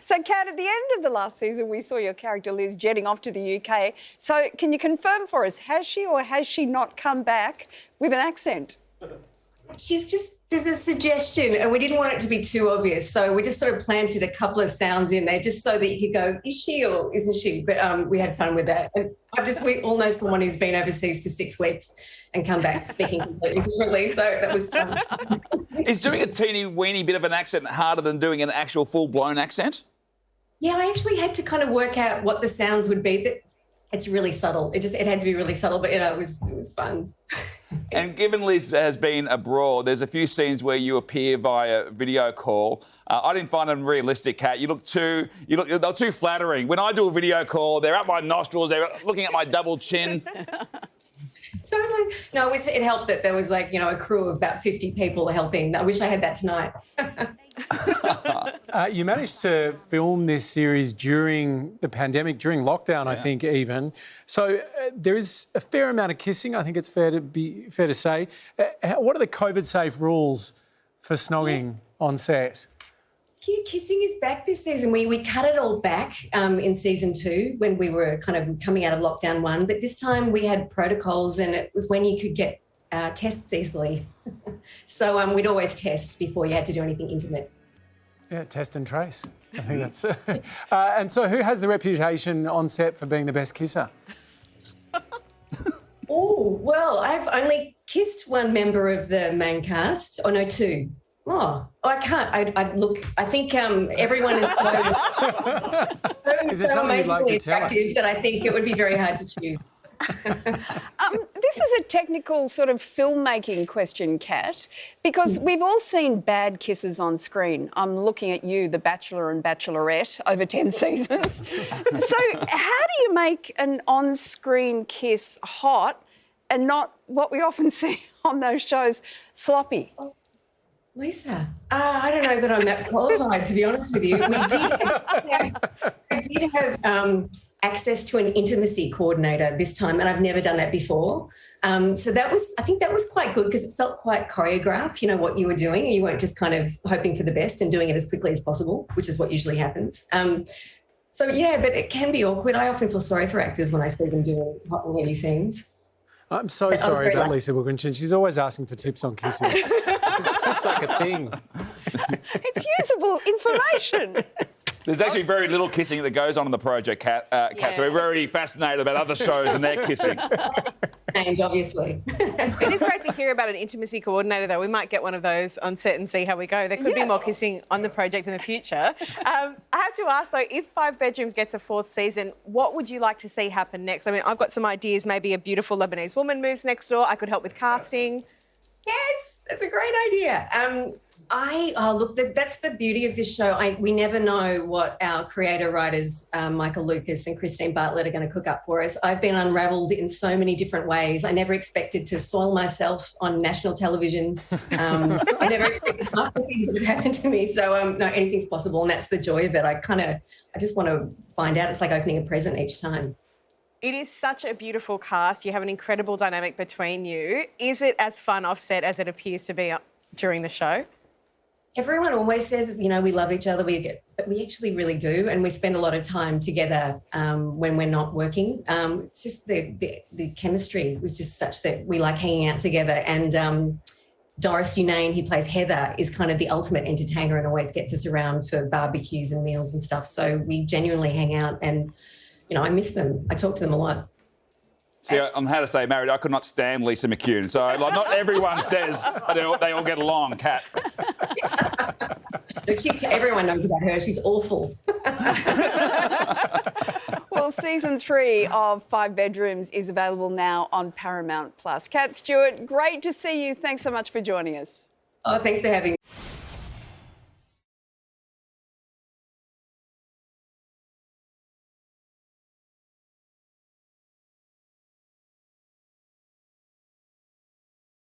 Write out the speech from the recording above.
So, Kat, at the end of the last season, we saw your character Liz jetting off to the UK. So, can you confirm for us, has she or has she not come back with an accent? There's a suggestion, and we didn't want it to be too obvious, so we just sort of planted a couple of sounds in there just so that you could go, is she or isn't she? But we had fun with that. And we all know someone who's been overseas for 6 weeks and come back speaking completely differently, so that was fun. Is doing a teeny weeny bit of an accent harder than doing an actual full-blown accent? Yeah, I actually had to kind of work out what the sounds would be. It's really subtle. It had to be really subtle, but, it was fun. And given Liz has been abroad, there's a few scenes where you appear via video call. I didn't find them realistic, Kat. They're too flattering. When I do a video call, they're up my nostrils, they're looking at my double chin. Totally. No, it helped that there was a crew of about 50 people helping. I wish I had that tonight. You managed to film this series during the pandemic, during lockdown, I think, even. So there is a fair amount of kissing, I think it's fair to say. What are the COVID-safe rules for snogging on set? Yeah, kissing is back this season. We cut it all back in season 2 when we were kind of coming out of lockdown 1. But this time we had protocols, and it was when you could get tests easily. So we'd always test before you had to do anything intimate. Yeah, test and trace. I think that's... and so who has the reputation on set for being the best kisser? Oh, well, I've only kissed one member of the main cast. Oh, no, 2. Oh, I can't. I think everyone is so amazingly attractive that I think it would be very hard to choose. This is a technical sort of filmmaking question, Kat, because we've all seen bad kisses on screen. I'm looking at you, The Bachelor and Bachelorette, over 10 seasons. So how do you make an on-screen kiss hot and not what we often see on those shows, sloppy? Lisa, I don't know that I'm that qualified, to be honest with you. We did have access to an intimacy coordinator this time, and I've never done that before. So I think that was quite good because it felt quite choreographed, what you were doing. You weren't just kind of hoping for the best and doing it as quickly as possible, which is what usually happens. So, yeah, but it can be awkward. I often feel sorry for actors when I see them doing hot and heavy scenes. I'm so sorry about Lisa Wilkinson. She's always asking for tips on kissing. It's just like a thing. It's usable information. There's actually very little kissing that goes on in the project, Kat. So we're very fascinated about other shows and their kissing. Change, obviously. It is great to hear about an intimacy coordinator, though. We might get one of those on set and see how we go. There could be more kissing on the project in the future. I have to ask, though, if 5 Bedrooms gets a 4th season, what would you like to see happen next? I mean, I've got some ideas. Maybe a beautiful Lebanese woman moves next door. I could help with casting. Yes, that's a great idea. Look, that's the beauty of this show. We never know what our creator writers, Michael Lucas and Christine Bartlett, are going to cook up for us. I've been unravelled in so many different ways. I never expected to soil myself on national television. I never expected half the things that would happen to me. So, no, anything's possible, and that's the joy of it. I just want to find out. It's like opening a present each time. It is such a beautiful cast. You have an incredible dynamic between you. Is it as fun offset as it appears to be during the show? Everyone always says, we love each other, but we actually really do, and we spend a lot of time together when we're not working. It's just the chemistry was just such that we like hanging out together. And Doris Unane, who plays Heather, is kind of the ultimate entertainer and always gets us around for barbecues and meals and stuff. So we genuinely hang out, and I miss them. I talk to them a lot. See, I'm how to say married. I could not stand Lisa McCune. So, not everyone says they all get along, Kat. Look, everyone knows about her. She's awful. Well, season 3 of 5 Bedrooms is available now on Paramount+. Kat Stewart, great to see you. Thanks so much for joining us. Oh, thanks for having me.